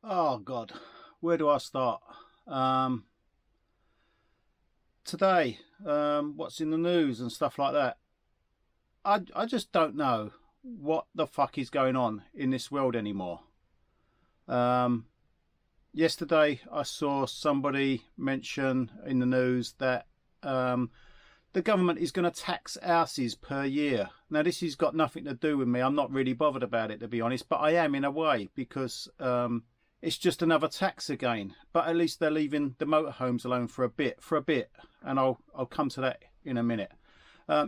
Oh God, where do I start? Um, Today, what's in the news and stuff like that. I just don't know what the fuck is going on in this world anymore. Um, Yesterday, I saw somebody mention in the news that the government is going to tax houses per year. Now, this has got nothing to do with me. I'm not really bothered about it, to be honest, but I am in a way because it's just another tax again. But at least they're leaving the motorhomes alone for a bit, and I'll come to that in a minute.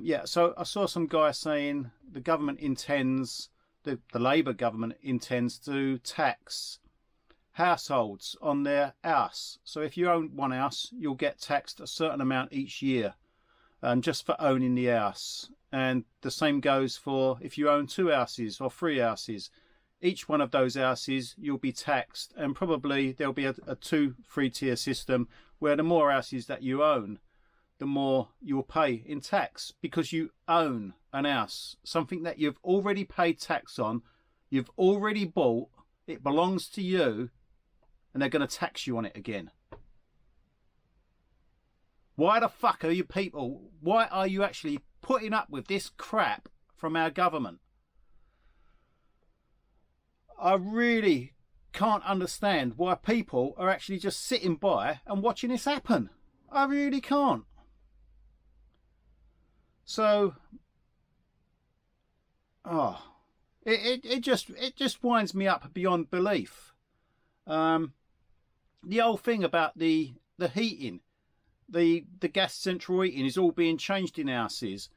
Yeah, so I saw some guy saying the government intends, the Labour government intends to tax households on their house. So if you own one house, you'll get taxed a certain amount each year, just for owning the house. And the same goes for if you own two houses or three houses. Each one of those houses you'll be taxed, and probably there'll be a 2 3 tier system where the more houses that you own, the more you'll pay in tax because you own an house, something that you've already paid tax on, you've already bought, it belongs to you, and they're going to tax you on it again. Why the fuck are you people, why are you actually putting up with this crap from our government? I really can't understand why people are actually just sitting by and watching this happen. I really can't. So, oh, it just winds me up beyond belief. The whole thing about the heating, the gas central heating is all being changed in houses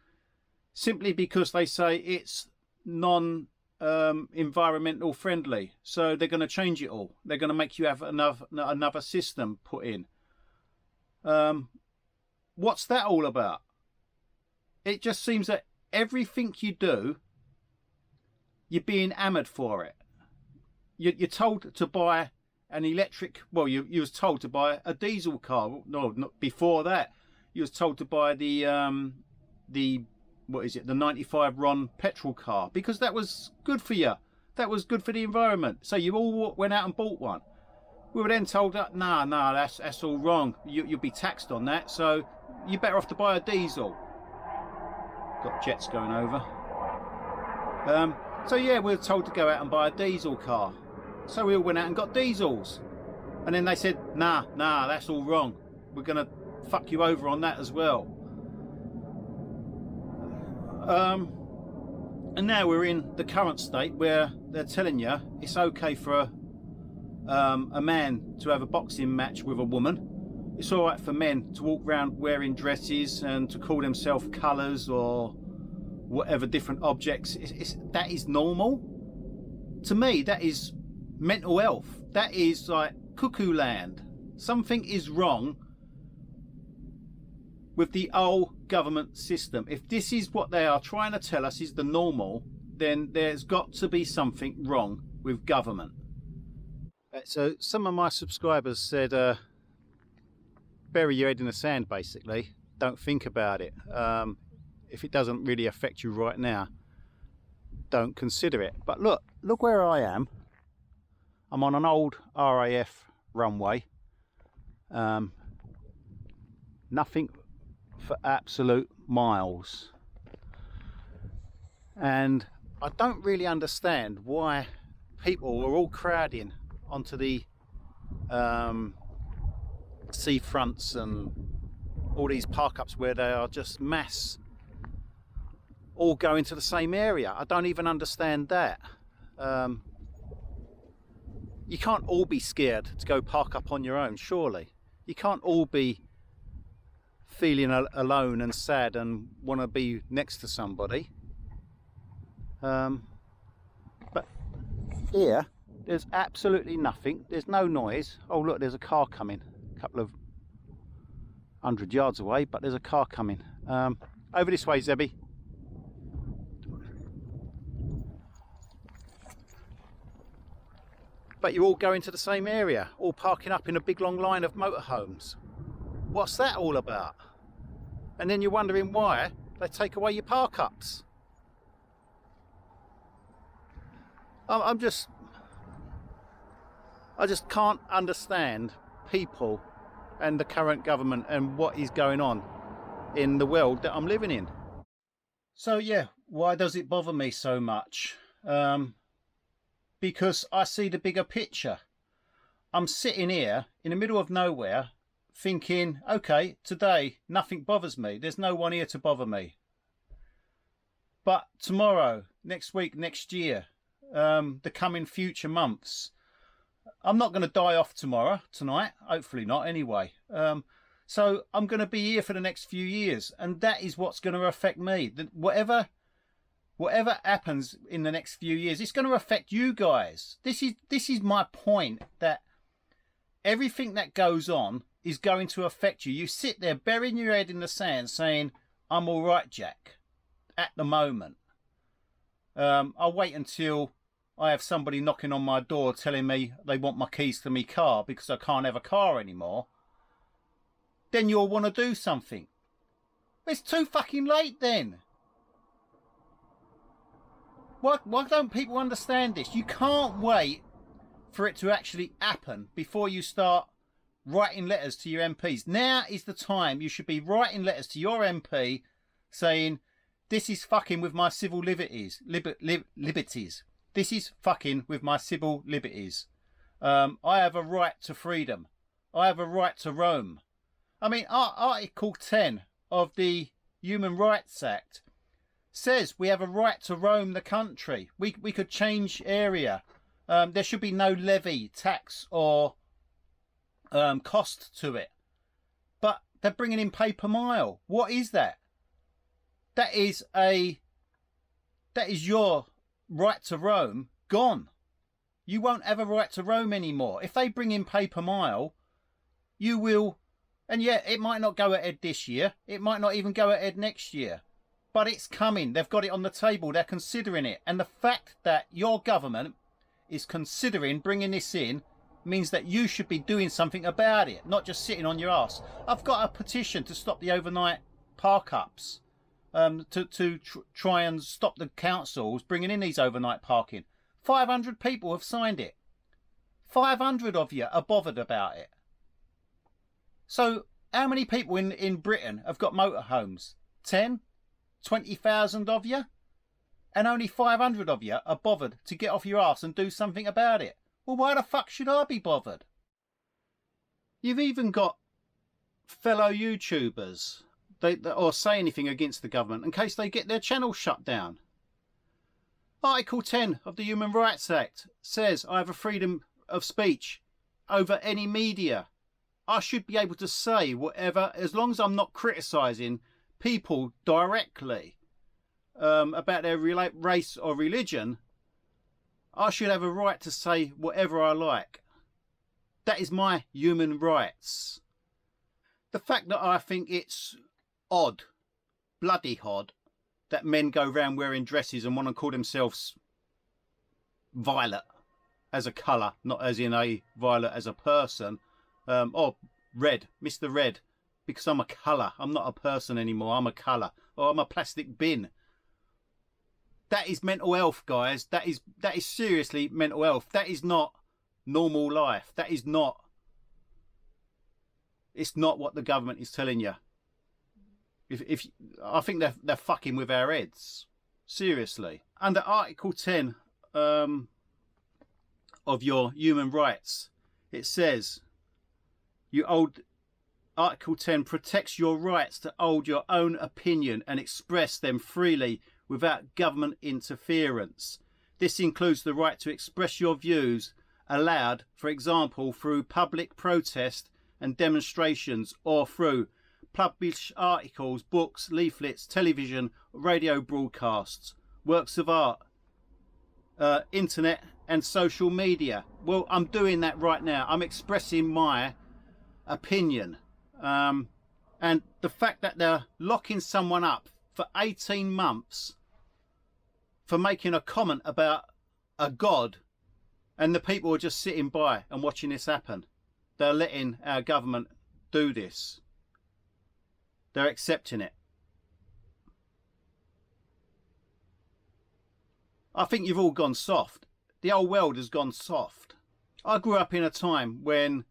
simply because they say it's non environmental friendly. So they're going to change it all. They're going to make you have another system put in. What's that all about? It just seems that everything you do, you're being hammered for it. You're told to buy an electric. Well, you was told to buy a diesel car. No, not before that. You was told to buy the what is it? The 95 RON petrol car because that was good for you. That was good for the environment. So you all went out and bought one. We were then told that nah, that's all wrong. You'll be taxed on that. So you're better off to buy a diesel. Got jets going over. So yeah, we were told to go out and buy a diesel car. So we all went out and got diesels. And then they said, nah, that's all wrong. We're going to fuck you over on that as well. And now we're in the current state where they're telling you it's okay for a man to have a boxing match with a woman. It's all right for men to walk around wearing dresses and to call themselves colours or whatever different objects. That is normal. To me, that is mental health. That is like cuckoo land. Something is wrong with the old government system. If this is what they are trying to tell us is the normal, then there's got to be something wrong with government. So some of my subscribers said, bury your head in the sand, basically. Don't think about it. If it doesn't really affect you right now, don't consider it. But look where I am. I'm on an old RAF runway. Nothing for absolute miles. And I don't really understand why people are all crowding onto the sea fronts and all these park-ups where they are just mass all going to the same area. I don't even understand that. You can't all be scared to go park up on your own, surely. You can't all be feeling alone and sad and want to be next to somebody. But here, there's absolutely nothing. There's no noise. Oh look, there's a car coming. A couple of 100 yards away, but there's a car coming. Over this way, Zebby. But you're all going to the same area, all parking up in a big long line of motorhomes. What's that all about? And then you're wondering why they take away your park ups. I I just can't understand people and the current government and what is going on in the world that I'm living in. So yeah, why does it bother me so much? Because I see the bigger picture. I'm sitting here in the middle of nowhere thinking, okay, today nothing bothers me. There's no one here to bother me. But tomorrow, next week, next year, the coming future months, I'm not going to die off tonight, hopefully not anyway. So I'm going to be here for the next few years, and that is what's going to affect me. Whatever happens in the next few years, it's going to affect you guys. This is my point, that everything that goes on is going to affect you. You sit there burying your head in the sand saying, I'm all right, Jack, at the moment. I'll wait until I have somebody knocking on my door telling me they want my keys to my car because I can't have a car anymore. Then you'll want to do something. It's too fucking late then. Why don't people understand this? You can't wait for it to actually happen before you start writing letters to your MPs. Now is the time you should be writing letters to your MP saying, this is fucking with my civil liberties. This is fucking with my civil liberties. I have a right to freedom. I have a right to roam. I mean, Article 10 of the Human Rights Act says we have a right to roam the country. We could change area. There should be no levy, tax or cost to it. But they're bringing in pay per mile. What is that? That is your right to roam gone. You won't have a right to roam anymore. If they bring in pay per mile, you will, and yeah, it might not go ahead this year. It might not even go ahead next year. But it's coming. They've got it on the table. They're considering it. And the fact that your government is considering bringing this in means that you should be doing something about it, not just sitting on your ass. I've got a petition to stop the overnight park-ups, to try and stop the councils bringing in these overnight parking. 500 people have signed it. 500 of you are bothered about it. So how many people in Britain have got motorhomes? 10? 20,000 of you? And only 500 of you are bothered to get off your arse and do something about it. Well, why the fuck should I be bothered? You've even got fellow YouTubers or say anything against the government in case they get their channel shut down. Article 10 of the Human Rights Act says I have a freedom of speech over any media. I should be able to say whatever, as long as I'm not criticising people directly about their race or religion. I should have a right to say whatever I like. That is my human rights. The fact that I think it's odd, bloody odd, that men go around wearing dresses and want to call themselves violet as a colour, not as in a violet as a person, or red, Mr. Red, because I'm a colour. I'm not a person anymore. I'm a colour, or I'm a plastic bin. That is mental health, guys. That is seriously mental health. That is not normal life. That is not. It's not what the government is telling you. If I think they're fucking with our heads. Seriously. Under Article 10 of your human rights, it says Article 10 protects your rights to hold your own opinion and express them freely without government interference. This includes the right to express your views aloud, for example, through public protest and demonstrations, or through published articles, books, leaflets, television, radio broadcasts, works of art, internet and social media. Well, I'm doing that right now. I'm expressing my opinion. And the fact that they're locking someone up for 18 months for making a comment about a god, and the people are just sitting by and watching this happen. They're letting our government do this. They're accepting it. I think you've all gone soft. The whole world has gone soft. I grew up in a time when,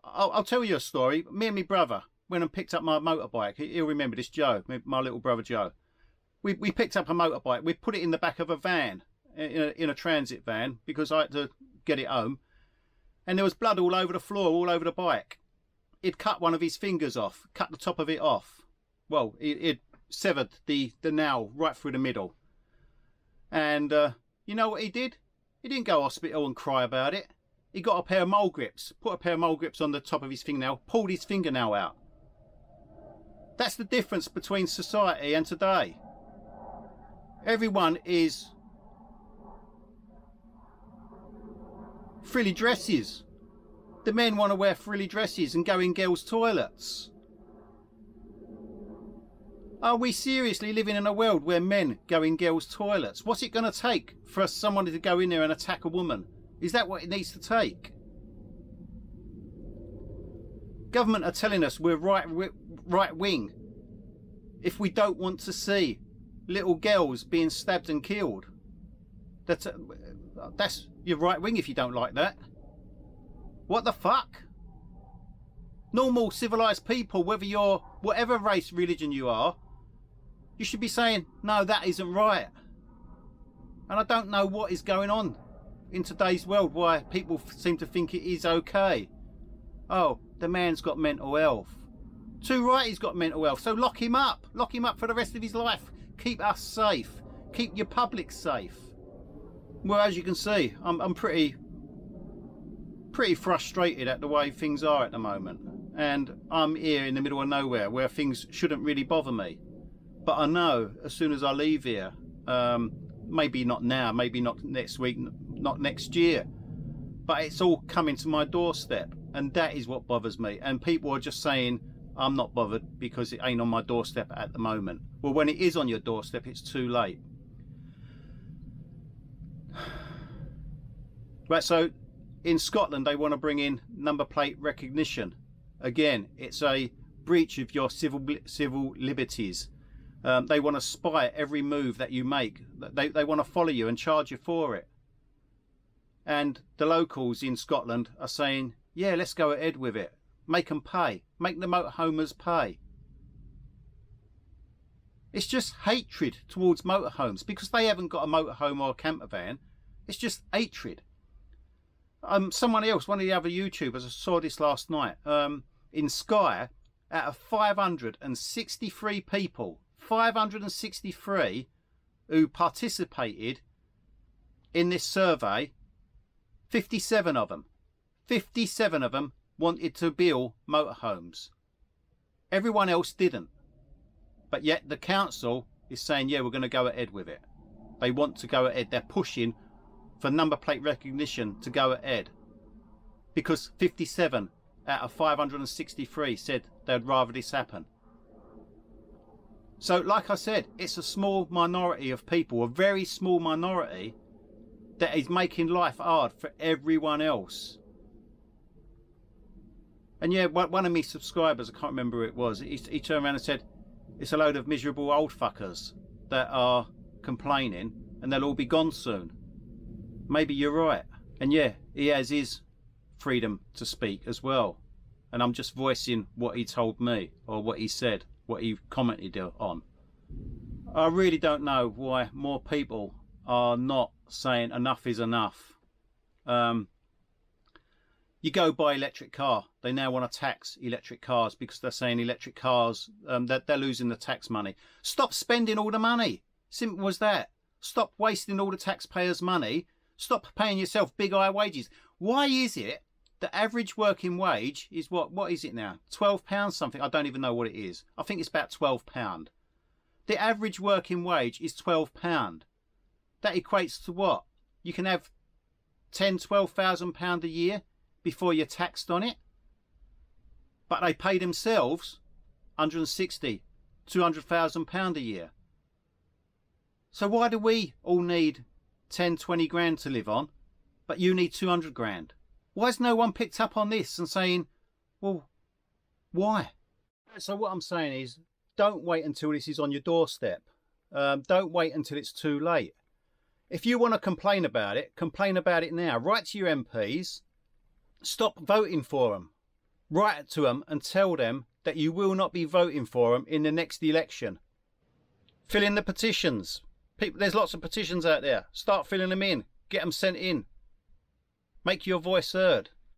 I'll tell you a story. Me and my brother went and picked up my motorbike. He'll remember this, Joe, my little brother Joe. We picked up a motorbike. We put it in the back of a van, in a transit van, because I had to get it home. And there was blood all over the floor, all over the bike. He'd cut one of his fingers off, cut the top of it off. Well, it severed the nail right through the middle. And you know what he did? He didn't go to hospital and cry about it. He got a pair of mole grips, put a pair of mole grips on the top of his fingernail, pulled his fingernail out. That's the difference between society and today. Everyone is frilly dresses. The men want to wear frilly dresses and go in girls' toilets. Are we seriously living in a world where men go in girls' toilets? What's it going to take for someone to go in there and attack a woman? Is that what it needs to take? Government are telling us we're right wing if we don't want to see little girls being stabbed and killed. That's you're right wing if you don't like that. What the fuck? Normal civilized people, whether you're whatever race, religion you are, you should be saying, no, that isn't right. And I don't know what is going on in today's world, why people seem to think it is okay. Oh, the man's got mental health. Too right, he's got mental health, so lock him up. Lock him up for the rest of his life. Keep us safe. Keep your public safe. Well, as you can see, I'm pretty frustrated at the way things are at the moment. And I'm here in the middle of nowhere where things shouldn't really bother me. But I know as soon as I leave here, maybe not now, maybe not next week, not next year, but it's all coming to my doorstep, and that is what bothers me. And people are just saying, I'm not bothered because it ain't on my doorstep at the moment. Well, when it is on your doorstep, it's too late. Right, so in Scotland, they want to bring in number plate recognition. Again, it's a breach of your civil liberties. They want to spy every move that you make. They want to follow you and charge you for it. And the locals in Scotland are saying, yeah, let's go ahead with it. Make them pay. Make the motorhomers pay. It's just hatred towards motorhomes because they haven't got a motorhome or a camper van. It's just hatred. Someone else, one of the other YouTubers, I saw this last night, in Skye, out of 563 people, 563 who participated in this survey, 57 of them wanted to build motorhomes. Everyone else didn't. But yet the council is saying, yeah, we're going to go ahead with it. They want to go ahead. They're pushing for number plate recognition to go ahead. Because 57 out of 563 said they'd rather this happen. So, like I said, it's a small minority of people, a very small minority, that is making life hard for everyone else. And yeah, one of my subscribers, I can't remember who it was, he turned around and said, it's a load of miserable old fuckers that are complaining and they'll all be gone soon. Maybe you're right. And yeah, he has his freedom to speak as well. And I'm just voicing what he told me, or what he said, what he commented on. I really don't know why more people are not saying enough is enough. You go buy electric car, they now want to tax electric cars because they're saying electric cars, that they're losing the tax money. Stop spending all the money. Simple as that. Stop wasting all the taxpayers' money. Stop paying yourself big high wages. Why is it the average working wage is what is it now? £12 something? I don't even know what it is. I think it's about £12. The average working wage is £12. That equates to what? You can have £10,000–12,000 a year before you're taxed on it. But they pay themselves £160–200,000 a year. So why do we all need 10–20 grand to live on, but you need 200 grand? Why has no one picked up on this and saying, well, why? So what I'm saying is, don't wait until this is on your doorstep. Don't wait until it's too late. If you want to complain about it now. Write to your MPs. Stop voting for them. Write to them and tell them that you will not be voting for them in the next election. Fill in the petitions. People, there's lots of petitions out there. Start filling them in. Get them sent in. Make your voice heard.